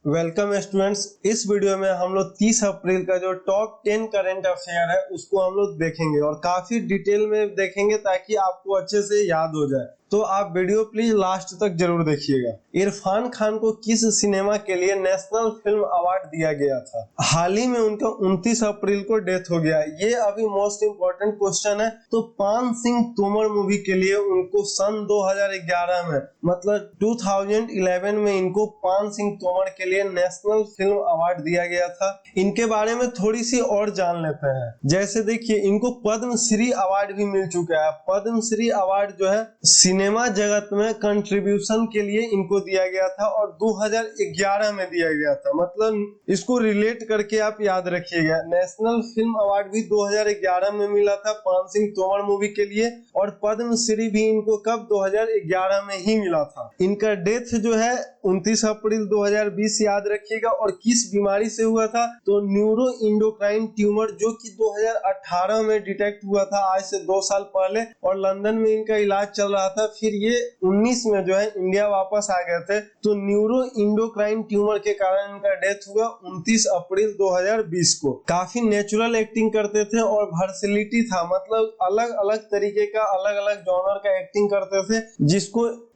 Welcome students. इस video में हम लोग 30 अप्रैल का जो टॉप 10 करंट अफेयर है उसको हम लोग देखेंगे और काफी डिटेल में देखेंगे ताकि आपको अच्छे से याद हो जाए। तो आप वीडियो प्लीज लास्ट तक जरूर देखिएगा। इरफान खान को किस सिनेमा के लिए नेशनल फिल्म अवार्ड दिया गया था? हाल ही में उनका 29 अप्रैल को डेथ हो गया। ये अभी मोस्ट इम्पोर्टेंट क्वेश्चन है। तो पान सिंह तोमर मूवी के लिए उनको सन 2011 में मतलब 2011 में इनको पान सिंह तोमर के लिए नेशनल फिल्म अवार्ड दिया गया था। इनके बारे में थोड़ी सी और जान लेते हैं। जैसे देखिए, इनको पद्मश्री अवार्ड भी मिल चुका है। पद्मश्री अवार्ड जो है सिनेमा जगत में कंट्रीब्यूशन के लिए इनको दिया गया था और 2011 में दिया गया था। मतलब इसको रिलेट करके आप याद रखिएगा। नेशनल फिल्म अवार्ड भी 2011 में मिला था पान सिंह तोमर मूवी के लिए और पद्मश्री भी इनको कब 2011 में ही मिला था। इनका डेथ जो है 29 अप्रैल 2020 याद रखिएगा। और किस बीमारी से हुआ था? तो न्यूरो इंडोक्राइन ट्यूमर, जो कि 2018 में डिटेक्ट हुआ था, आज से 2 साल पहले। और लंदन में इनका इलाज चल रहा था। फिर ये 19 में जो है इंडिया वापस आ गए थे। तो न्यूरो इंडोक्राइन ट्यूमर के कारण इनका डेथ हुआ 29 अप्रैल 2020 को। काफी नेचुरल एक्टिंग करते थे और वर्सेलिटी था, मतलब अलग अलग तरीके का अलग अलग जॉनर का एक्टिंग करते थे,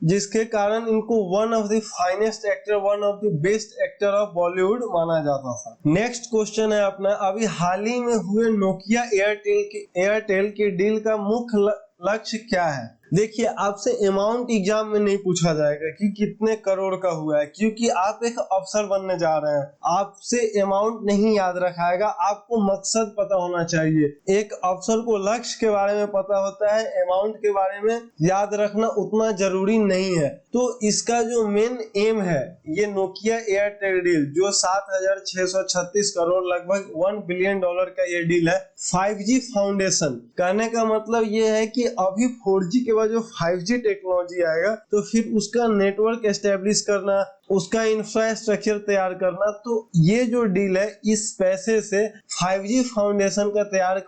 जिसके कारण इनको one of the finest actor, one of the best actor of Bollywood माना जाता था। नेक्स्ट क्वेश्चन है अपना, अभी हाल ही में हुए नोकिया एयरटेल की डील का मुख्य लक्ष्य क्या है? देखिए, आपसे अमाउंट एग्जाम में नहीं पूछा जाएगा कि कितने करोड़ का हुआ है, क्योंकि आप एक अफसर बनने जा रहे हैं। आपसे अमाउंट नहीं याद रखाएगा, आपको मकसद पता होना चाहिए। एक अफसर को लक्ष्य के बारे में पता होता है, अमाउंट के बारे में याद रखना उतना जरूरी नहीं है। तो इसका जो मेन एम है, ये नोकिया एयरटेल डील जो 7,636 करोड़ लगभग $1 बिलियन का ये डील है। 5G फाउंडेशन कहने का मतलब ये है कि अभी 4G के बाद जो 5G टेक्नोलॉजी आएगा तो फिर उसका नेटवर्क एस्टेब्लिश करना, उसका इंफ्रास्ट्रक्चर तैयार करना। तो ये जो डील है, इस पैसे से 5G फाउंडेशन का तैयार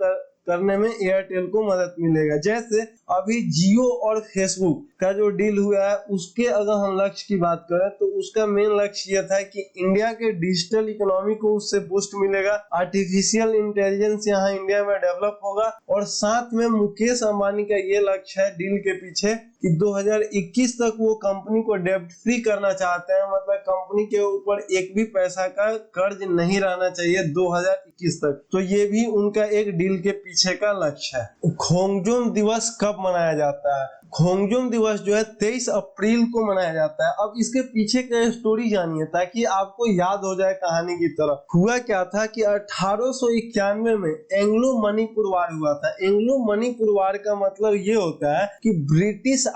करने में एयरटेल को मदद मिलेगा। जैसे अभी जियो और फेसबुक का जो डील हुआ है, उसके अगर हम लक्ष्य की बात करें तो उसका मेन लक्ष्य यह था कि इंडिया के डिजिटल इकोनॉमी को उससे बूस्ट मिलेगा, आर्टिफिशियल इंटेलिजेंस यहाँ इंडिया में डेवलप होगा। और साथ में मुकेश अंबानी का ये लक्ष्य है डील के पीछे कि 2021 तक वो कंपनी को डेब्ट फ्री करना चाहते हैं। मतलब कंपनी के ऊपर एक भी पैसा का कर्ज नहीं रहना चाहिए 2021 तक। तो ये भी उनका एक डील के पीछे का लक्ष्य है। खोंगजोम दिवस कब मनाया जाता है? खोंगजोम दिवस जो है 23 अप्रैल को मनाया जाता है। अब इसके पीछे का स्टोरी जानिए ताकि आपको याद हो जाए कहानी की तरह। हुआ क्या था कि 1891 में एंग्लो मणिपुर वार हुआ था। एंग्लो मणिपुर वार का मतलब ये होता है कि ब्रिटिश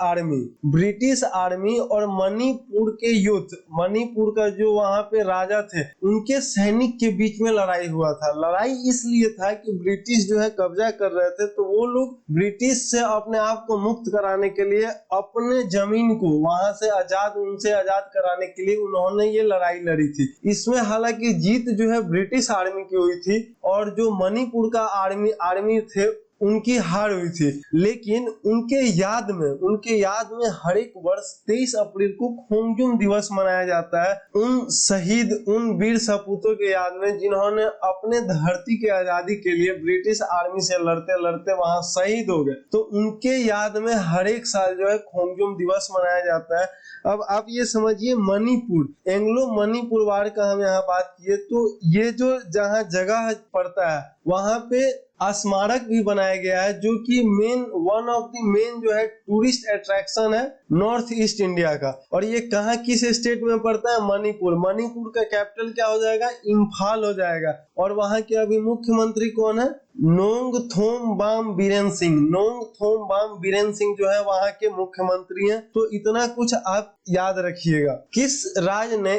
आर्मी और मणिपुर के यूथ, मणिपुर का जो वहां पे राजा थे, उनके सैनिक के बीच में लड़ाई हुआ था। लड़ाई इसलिए था कि ब्रिटिश जो है कब्जा कर रहे थे, तो वो लोग ब्रिटिश से अपने आप को मुक्त कराने के लिए, अपने जमीन को वहां से उनसे आजाद कराने के लिए उन्होंने ये लड़ाई लड़ी थी। इसमें हालांकि जीत जो है ब्रिटिश आर्मी की हुई थी और जो मणिपुर का आर्मी थे उनकी हार हुई थी। लेकिन उनके याद में हर एक वर्ष 23 अप्रैल को खोंगजोम दिवस मनाया जाता है। उन वीर सपूतों के याद में जिन्होंने अपने धरती के आजादी के लिए ब्रिटिश आर्मी से लड़ते लड़ते वहां शहीद हो गए। तो उनके याद में हर एक साल जो है खोंगजोम दिवस मनाया जाता है। अब आप ये समझिए, मणिपुर, एंग्लो मणिपुर वार का हम यहाँ बात किए तो ये जो जहाँ जगह पड़ता है वहां पे स्मारक भी बनाया गया है, जो कि वन ऑफ द मेन जो है टूरिस्ट अट्रैक्शन है नॉर्थ ईस्ट इंडिया का। और ये कहाँ किस स्टेट में पड़ता है? मणिपुर। मणिपुर का कैपिटल क्या हो जाएगा? इम्फाल हो जाएगा। और वहां के अभी मुख्यमंत्री कौन है? नोंगथोम बाम बीरेन सिंह। नोंगथोम बाम बीरेन सिंह जो है वहां के मुख्यमंत्री हैं। तो इतना कुछ आप याद रखिएगा। किस राज्य ने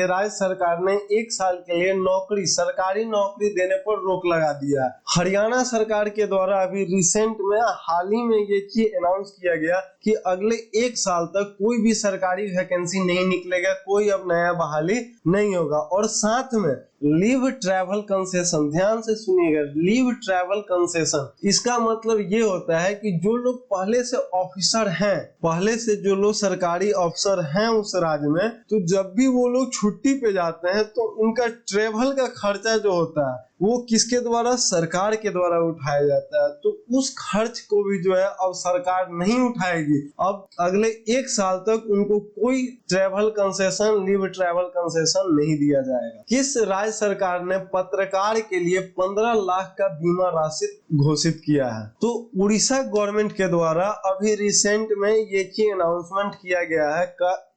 राज्य सरकार ने 1 साल के लिए सरकारी नौकरी देने पर रोक लगा दिया? हरियाणा सरकार के द्वारा अभी रिसेंट में हाल ही में ये चीज अनाउंस किया गया कि अगले 1 साल तक कोई भी सरकारी वैकेंसी नहीं निकलेगा, कोई अब नया बहाली नहीं होगा। और साथ में लीव ट्रैवल कंसेशन, ध्यान से सुनिएगा, लीव ट्रैवल कंसेशन, इसका मतलब ये होता है कि जो लोग पहले से ऑफिसर हैं, पहले से जो लोग सरकारी अफसर हैं उस राज्य में, तो जब भी वो लोग छुट्टी पे जाते हैं तो उनका ट्रेवल का खर्चा जो होता है वो किसके द्वारा, सरकार के द्वारा उठाया जाता है। तो उस खर्च को भी जो है अब सरकार नहीं उठाएगी। अब अगले 1 साल तक उनको कोई travel concession, leave travel concession नहीं दिया जाएगा। किस राज्य सरकार ने पत्रकार के लिए 15 लाख का बीमा राशि घोषित किया है? तो उड़ीसा गवर्नमेंट के द्वारा अभी रिसेंट में ये चीज अनाउंसमेंट किया गया है।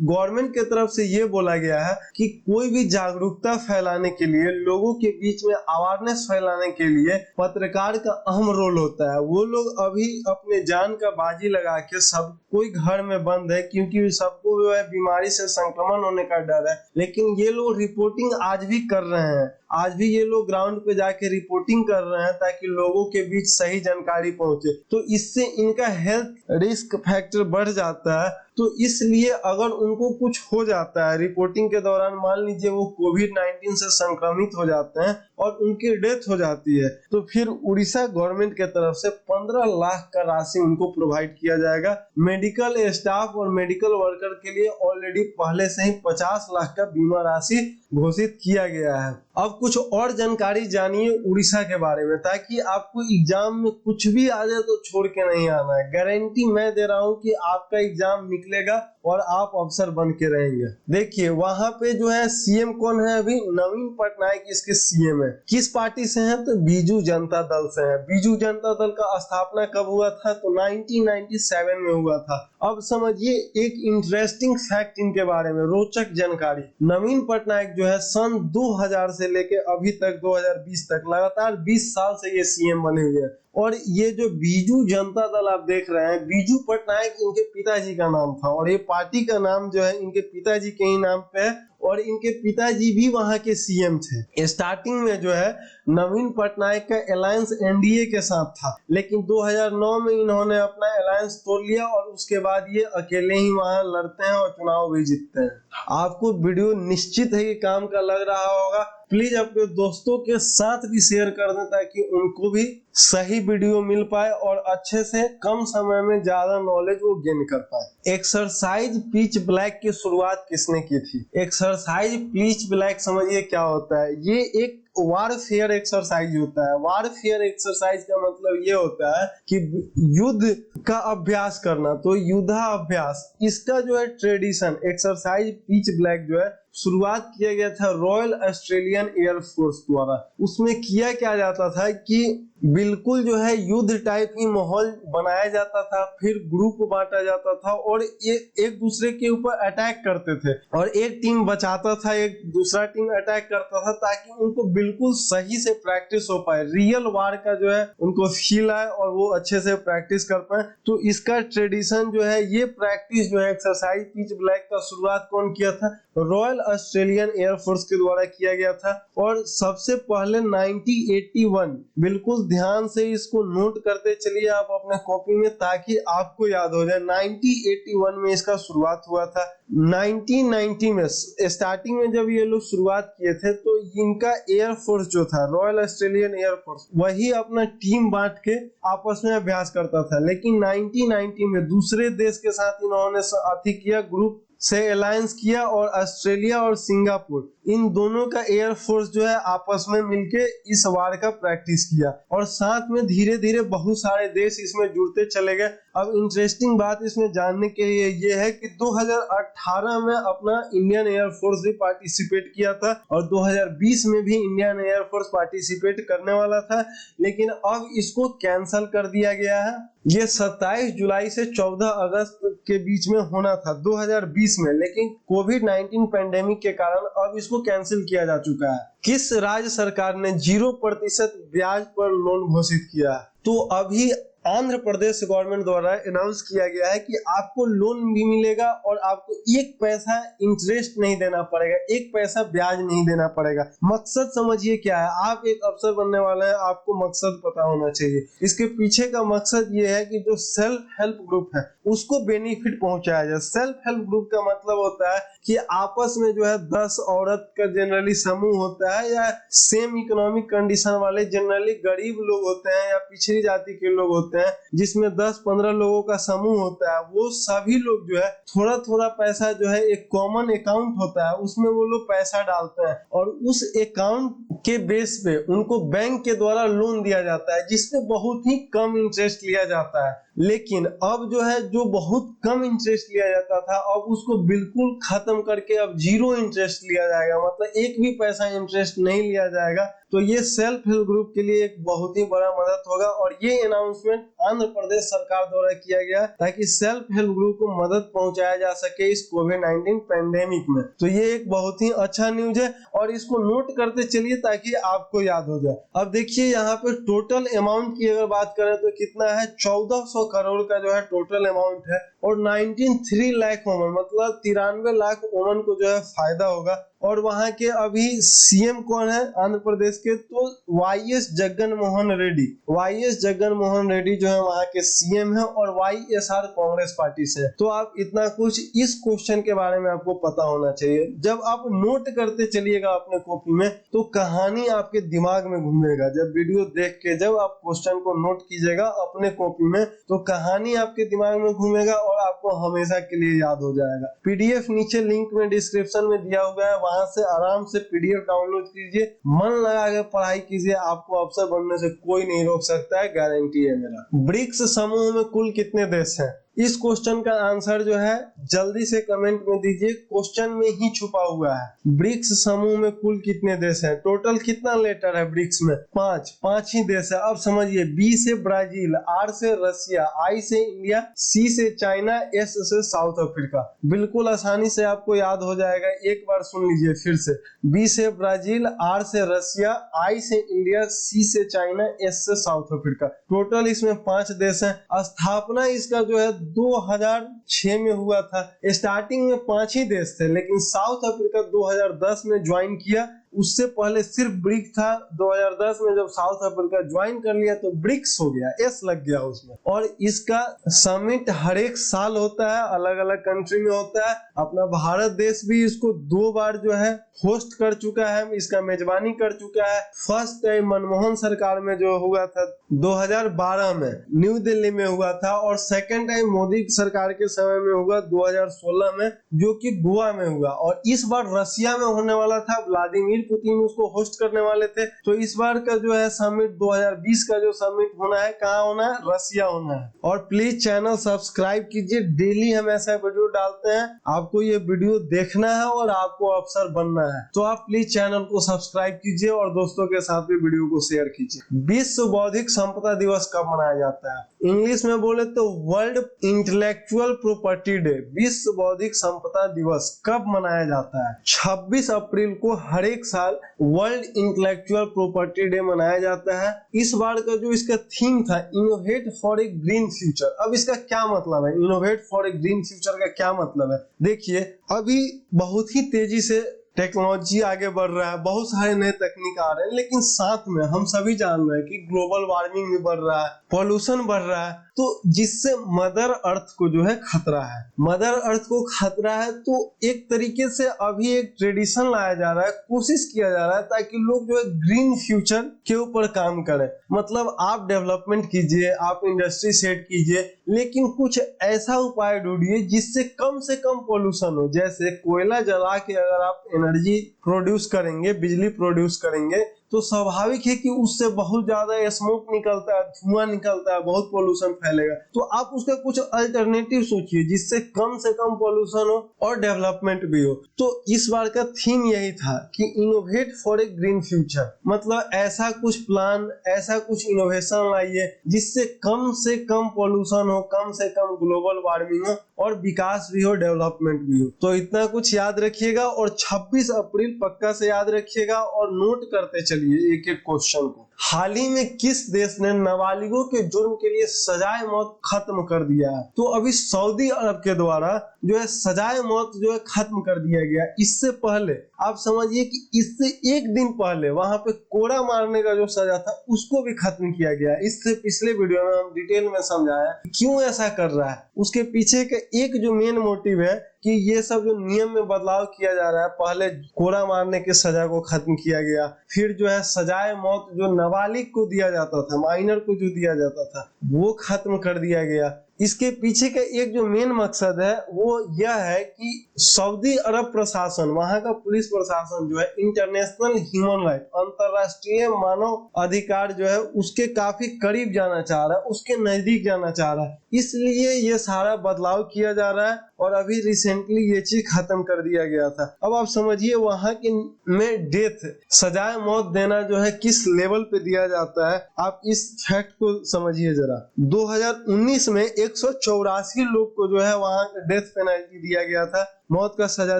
गवर्नमेंट की तरफ से ये बोला गया है कि कोई भी जागरूकता फैलाने के लिए, लोगों के बीच में अवेयरनेस फैलाने के लिए पत्रकार का अहम रोल होता है। वो लोग अभी अपने जान का बाजी लगा के, सब कोई घर में बंद है क्योंकि सबको जो है बीमारी से संक्रमण होने का डर है, लेकिन ये लोग रिपोर्टिंग आज भी कर रहे हैं। आज भी ये लोग ग्राउंड पे जाके रिपोर्टिंग कर रहे हैं ताकि लोगों के बीच सही जानकारी पहुंचे। तो इससे इनका हेल्थ रिस्क फैक्टर बढ़ जाता है। तो इसलिए अगर उनको कुछ हो जाता है रिपोर्टिंग के दौरान, मान लीजिए वो कोविड-19 से संक्रमित हो जाते हैं और उनकी डेथ हो जाती है, तो फिर उड़ीसा गवर्नमेंट के तरफ से 15 लाख का राशि उनको प्रोवाइड किया जाएगा। मेडिकल स्टाफ और मेडिकल वर्कर के लिए ऑलरेडी पहले से ही 50 लाख का बीमा राशि घोषित किया गया है। अब कुछ और जानकारी जानिए उड़ीसा के बारे में, ताकि आपको एग्जाम में कुछ भी आ जाए तो छोड़ के नहीं आना है। गारंटी मैं दे रहा हूं कि आपका एग्जाम निकलेगा और आप अफसर बन के रहेंगे। देखिए वहां पे जो है सीएम कौन है अभी, नवीन पटनायक इसके सीएम है। किस पार्टी से हैं? तो बीजू जनता दल से है। बीजू जनता दल का स्थापना कब हुआ था? तो 1997 में हुआ था। अब समझिए एक इंटरेस्टिंग फैक्ट इनके बारे में, रोचक जानकारी। नवीन पटनायक जो है सन 2000 से लेके अभी तक 2020 तक लगातार 20 साल से ये सीएम बने हुए हैं। और ये जो बीजू जनता दल आप देख रहे हैं, बीजू पटनायक इनके पिताजी का नाम था और ये पार्टी का नाम जो है इनके पिताजी के ही नाम पे है और इनके पिताजी भी वहां के सीएम थे। स्टार्टिंग में जो है नवीन पटनायक का अलायंस एनडीए के साथ था, लेकिन 2009 में इन्होंने अपना अलायंस तोड़ लिया और उसके बाद ये अकेले ही वहां लड़ते हैं और चुनाव भी जीतते हैं। आपको वीडियो निश्चित है कि काम का लग रहा होगा। प्लीज अपने दोस्तों के साथ भी शेयर कर दें ताकि उनको भी सही वीडियो मिल पाए और अच्छे से कम समय में ज्यादा नॉलेज वो गेन कर पाए। एक्सरसाइज पिच ब्लैक की शुरुआत किसने की थी? एक्सरसाइज पिच ब्लैक समझिए क्या होता है। ये एक वारफेयर एक्सरसाइज होता है। वारफेयर एक्सरसाइज का मतलब ये होता है कि युद्ध का अभ्यास करना। तो युद्धाभ्यास, इसका जो है ट्रेडिशन एक्सरसाइज पिच ब्लैक जो है शुरुआत किया गया था रॉयल ऑस्ट्रेलियन एयरफोर्स द्वारा। उसमें किया क्या जाता था कि बिल्कुल जो है युद्ध टाइप ही माहौल बनाया जाता था, फिर ग्रुप बांटा जाता था और ये एक दूसरे के ऊपर अटैक करते थे और एक टीम बचाता था, एक दूसरा टीम अटैक करता था, ताकि उनको बिल्कुल सही से प्रैक्टिस हो पाए, रियल वार का जो है उनको फील आए और वो अच्छे से प्रैक्टिस कर पाए। तो इसका ट्रेडिशन जो है, ये प्रैक्टिस जो है एक्सरसाइज पिच ब्लैक का शुरुआत कौन किया था? रॉयल ऑस्ट्रेलियन एयरफोर्स के द्वारा किया गया था और सबसे पहले 1981, बिल्कुल ध्यान से इसको नोट करते चलिए आप अपने कॉपी में ताकि आपको याद हो जाए। 1981 में इसका शुरुआत हुआ था। 1990 में स्टार्टिंग में जब ये लोग शुरुआत किए थे तो इनका एयरफोर्स जो था रॉयल ऑस्ट्रेलियन एयरफोर्स, वही अपना टीम बांट के आपस में अभ्यास करता था। लेकिन 1990 में दूसरे देश के साथ इन्होंने अति किया, ग्रुप से अलायंस किया और ऑस्ट्रेलिया और सिंगापुर, इन दोनों का एयरफोर्स जो है आपस में मिलके इस वार का प्रैक्टिस किया और साथ में धीरे धीरे बहुत सारे देश इसमें जुड़ते चले गए। अब इंटरेस्टिंग बात इसमें जानने के लिए ये है कि 2018 में अपना इंडियन एयरफोर्स भी पार्टिसिपेट किया था और 2020 में भी इंडियन एयरफोर्स पार्टिसिपेट करने वाला था, लेकिन अब इसको कैंसिल कर दिया गया है। ये 27 जुलाई से 14 अगस्त के बीच में होना था 2020 में, लेकिन कोविड-19 पेंडेमिक के कारण अब इसको कैंसिल किया जा चुका है। किस राज्य सरकार ने 0% ब्याज पर लोन घोषित किया है? तो अभी आंध्र प्रदेश गवर्नमेंट द्वारा अनाउंस किया गया है कि आपको लोन भी मिलेगा और आपको एक पैसा इंटरेस्ट नहीं देना पड़ेगा, एक पैसा ब्याज नहीं देना पड़ेगा। मकसद समझिए क्या है, आप एक अफसर बनने वाले हैं, आपको मकसद पता होना चाहिए। इसके पीछे का मकसद ये है कि जो सेल्फ हेल्प ग्रुप है उसको बेनिफिट पहुंचाया जाए। सेल्फ हेल्प ग्रुप का मतलब होता है कि आपस में जो है 10 औरत का जनरली समूह होता है, या सेम इकोनॉमिक कंडीशन वाले जनरली गरीब लोग होते हैं या पिछड़ी जाति के लोग होते हैं, जिसमें 10-15 लोगों का समूह होता है। वो सभी लोग जो है थोड़ा थोड़ा पैसा जो है एक कॉमन अकाउंट होता है, उसमें वो लोग पैसा डालते हैं और उस अकाउंट के बेस पे उनको बैंक के द्वारा लोन दिया जाता है, जिसपे बहुत ही कम इंटरेस्ट लिया जाता है। लेकिन अब जो है जो बहुत कम इंटरेस्ट लिया जाता था, अब उसको बिल्कुल खत्म करके अब 0 इंटरेस्ट लिया जाएगा, मतलब एक भी पैसा इंटरेस्ट नहीं लिया जाएगा। तो ये सेल्फ हेल्प ग्रुप के लिए एक बहुत ही बड़ा मदद होगा और ये अनाउंसमेंट आंध्र प्रदेश सरकार द्वारा किया गया ताकि सेल्फ हेल्प ग्रुप को मदद पहुंचाया जा सके इस कोविड-19 पैंडेमिक में। तो ये एक बहुत ही अच्छा न्यूज है और इसको नोट करते चलिए ताकि आपको याद हो जाए। अब देखिए यहाँ पे टोटल अमाउंट की अगर बात करें तो कितना है, 1400 करोड़ का जो है टोटल अमाउंट है और 93 लाख वुमन, मतलब 93 लाख वुमन को जो है फायदा होगा। और वहां के अभी सीएम कौन है आंध्र प्रदेश के, तो वाईएस जगन मोहन रेड्डी। वाईएस जगन मोहन रेड्डी जो है वहां के सीएम है और वाईएसआर कांग्रेस पार्टी से। तो आप इतना कुछ इस क्वेश्चन के बारे में आपको पता होना चाहिए। जब आप नोट करते चलिएगा अपने कॉपी में तो कहानी आपके दिमाग में घूमेगा। जब वीडियो देख के जब आप क्वेश्चन को नोट कीजिएगा अपने कॉपी में तो कहानी आपके दिमाग में घूमेगा और आपको हमेशा के लिए याद हो जाएगा। पीडीएफ नीचे लिंक में डिस्क्रिप्शन में दिया हुआ है, वहां से आराम से पीडीएफ डाउनलोड कीजिए, मन लगा के पढ़ाई कीजिए, आपको अफसर बनने से कोई नहीं रोक सकता है, गारंटी है मेरा। ब्रिक्स समूह में कुल कितने देश हैं? इस क्वेश्चन का आंसर जो है जल्दी से कमेंट में दीजिए, क्वेश्चन में ही छुपा हुआ है। ब्रिक्स समूह में कुल कितने देश हैं? टोटल कितना लेटर है ब्रिक्स में? 5 ही देश है। अब समझिए, बी से ब्राजील, आर से रशिया, आई से इंडिया, सी से चाइना, एस से साउथ अफ्रीका। बिल्कुल आसानी से आपको याद हो जाएगा, एक बार सुन लीजिए फिर से। बी से ब्राजील, आर से रशिया, आई से इंडिया, सी से चाइना, एस से साउथ अफ्रीका। टोटल इसमें 5 देश हैं। स्थापना इसका जो है 2006 में हुआ था। स्टार्टिंग में 5 ही देश थे, लेकिन साउथ अफ्रीका 2010 में ज्वाइन किया। उससे पहले सिर्फ ब्रिक्स था। 2010 में जब साउथ अफ्रीका ज्वाइन कर लिया तो ब्रिक्स हो गया, एस लग गया उसमें। और इसका समिट हर एक साल होता है, अलग अलग कंट्री में होता है। अपना भारत देश भी इसको 2 बार जो है होस्ट कर चुका है, इसका मेजबानी कर चुका है। फर्स्ट टाइम मनमोहन सरकार में जो हुआ था 2012 में न्यू दिल्ली में हुआ था, और सेकेंड टाइम मोदी सरकार के समय में हुआ 2016 में, जो कि गोवा में हुआ। और इस बार रशिया में होने वाला था, व्लादिमीर पुतिन उसको होस्ट करने वाले थे। तो इस बार का जो है समिट 2020 का जो समिट होना है, कहाँ होना है? रशिया होना है। और प्लीज चैनल सब्सक्राइब कीजिए, डेली हम ऐसा वीडियो डालते हैं, आपको ये वीडियो देखना है और आपको अफसर बनना है। तो आप प्लीज चैनल को सब्सक्राइब कीजिए और दोस्तों के साथ भी वीडियो को शेयर कीजिए। विश्व बौद्धिक संपदा दिवस कब मनाया जाता है? इंग्लिश में बोले तो वर्ल्ड इंटेलेक्चुअल प्रॉपर्टी डे। विश्व बौद्धिक संपदा दिवस कब मनाया जाता है? 26 अप्रैल को हर एक साल वर्ल्ड इंटेलेक्चुअल प्रॉपर्टी डे मनाया जाता है। इस बार का जो इसका थीम था, innovate for a green future. अब इसका क्या मतलब है? Innovate for a green future का क्या मतलब है? देखिए, अभी बहुत ही तेजी से टेक्नोलॉजी आगे बढ़ रहा है, बहुत सारे नए तकनीक आ रहे हैं, लेकिन साथ में हम सभी जान रहे हैं कि ग्लोबल वार्मिंग भी बढ़ रहा है, पॉल्यूशन बढ़ रहा है, तो जिससे मदर अर्थ को जो है खतरा है। मदर अर्थ को खतरा है तो एक तरीके से अभी एक ट्रेडिशन लाया जा रहा है, कोशिश किया जा रहा है ताकि लोग जो है ग्रीन फ्यूचर के ऊपर काम करें। मतलब आप डेवलपमेंट कीजिए, आप इंडस्ट्री सेट कीजिए, लेकिन कुछ ऐसा उपाय ढूंढिए जिससे से कम पॉल्यूशन हो। जैसे कोयला जला के अगर आप एनर्जी प्रोड्यूस करेंगे, बिजली प्रोड्यूस करेंगे, तो स्वाभाविक है कि उससे बहुत ज्यादा स्मोक निकलता है, धुआं निकलता है, बहुत पोल्यूशन फैलेगा। तो आप उसका कुछ अल्टरनेटिव सोचिए जिससे कम से कम पोल्यूशन हो और डेवलपमेंट भी हो। तो इस बार का थीम यही था कि innovate for a green future, मतलब ऐसा कुछ प्लान, ऐसा कुछ इनोवेशन लाइए जिससे कम से कम पोल्यूशन हो, कम से कम ग्लोबल वार्मिंग हो और विकास भी हो, डेवलपमेंट भी हो। तो इतना कुछ याद रखिएगा और 26 अप्रैल पक्का से याद रखिएगा और नोट करते चलिए। चलिए एक एक क्वेश्चन को। हाल ही में किस देश ने नाबालिगों के जुर्म के लिए सजाए मौत खत्म कर दिया है? तो अभी सऊदी अरब के द्वारा जो है सजाए मौत जो है खत्म कर दिया गया। इससे पहले आप समझिए कि इससे एक दिन पहले वहां पे कोड़ा मारने का जो सजा था उसको भी खत्म किया गया। इससे पिछले वीडियो में हम डिटेल में समझाया क्यों ऐसा कर रहा है। उसके पीछे का एक जो मेन मोटिव है कि ये सब जो नियम में बदलाव किया जा रहा है, पहले कोड़ा मारने के सजा को खत्म किया गया, फिर जो है सजाए मौत जो नाबालिग को दिया जाता था, माइनर को जो दिया जाता था, वो खत्म कर दिया गया। इसके पीछे का एक जो मेन मकसद है वो यह है कि सऊदी अरब प्रशासन, वहां का पुलिस प्रशासन जो है इंटरनेशनल ह्यूमन राइट, अंतरराष्ट्रीय मानव अधिकार जो है उसके काफी करीब जाना चाह रहा है, उसके नजदीक जाना चाह रहा है। इसलिए ये सारा बदलाव किया जा रहा है और अभी रिसेंटली ये चीज खत्म कर दिया गया था। अब आप समझिए वहां के में डेथ, सजाए मौत देना जो है किस लेवल पे दिया जाता है। आप इस फैक्ट को समझिए जरा। 2019 में 184 लोग को जो है वहां डेथ पेनल्टी दिया गया था, मौत का सजा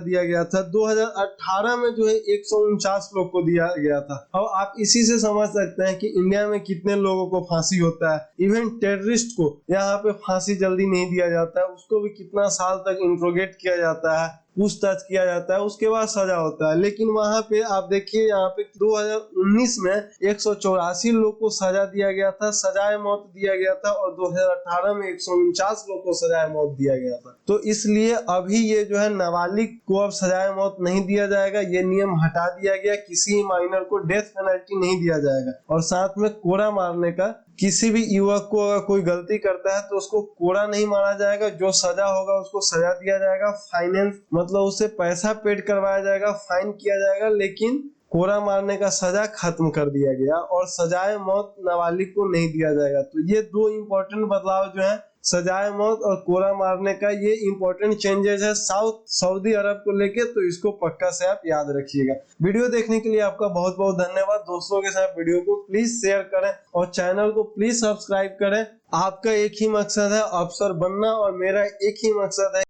दिया गया था। 2018 में जो है 149 लोग को दिया गया था। अब आप इसी से समझ सकते हैं कि इंडिया में कितने लोगों को फांसी होता है। इवन टेररिस्ट को यहाँ पे फांसी जल्दी नहीं दिया जाता है, उसको भी कितना साल तक इंट्रोगेट किया जाता है, पूछताछ किया जाता है, उसके बाद सजा होता है। लेकिन वहां पे आप देखिए यहाँ पे 2019 में 184 लोग को सजा दिया गया था, सजाए मौत दिया गया था, और 2018 में 149 लोग को सजाए मौत दिया गया था। तो इसलिए अभी ये जो है नाबालिग को अब सजाए मौत नहीं दिया जाएगा, ये नियम हटा दिया गया। किसी माइनर को डेथ पेनल्टी नहीं दिया जाएगा। और साथ में कोड़ा मारने का, किसी भी युवक को अगर कोई गलती करता है तो उसको कोड़ा नहीं मारा जाएगा, जो सजा होगा उसको सजा दिया जाएगा। फाइनेंस मतलब उससे पैसा पेड करवाया जाएगा, फाइन किया जाएगा, लेकिन कोड़ा मारने का सजा खत्म कर दिया गया और सजाए मौत नाबालिग को नहीं दिया जाएगा। तो ये दो इंपॉर्टेंट बदलाव जो है सजाए मौत और कोड़ा मारने का, ये इंपॉर्टेंट चेंजेस है सऊदी अरब को लेके। तो इसको पक्का से आप याद रखिएगा। वीडियो देखने के लिए आपका बहुत बहुत धन्यवाद। दोस्तों के साथ वीडियो को प्लीज शेयर करें और चैनल को प्लीज सब्सक्राइब करें। आपका एक ही मकसद है, अफसर बनना, और मेरा एक ही मकसद है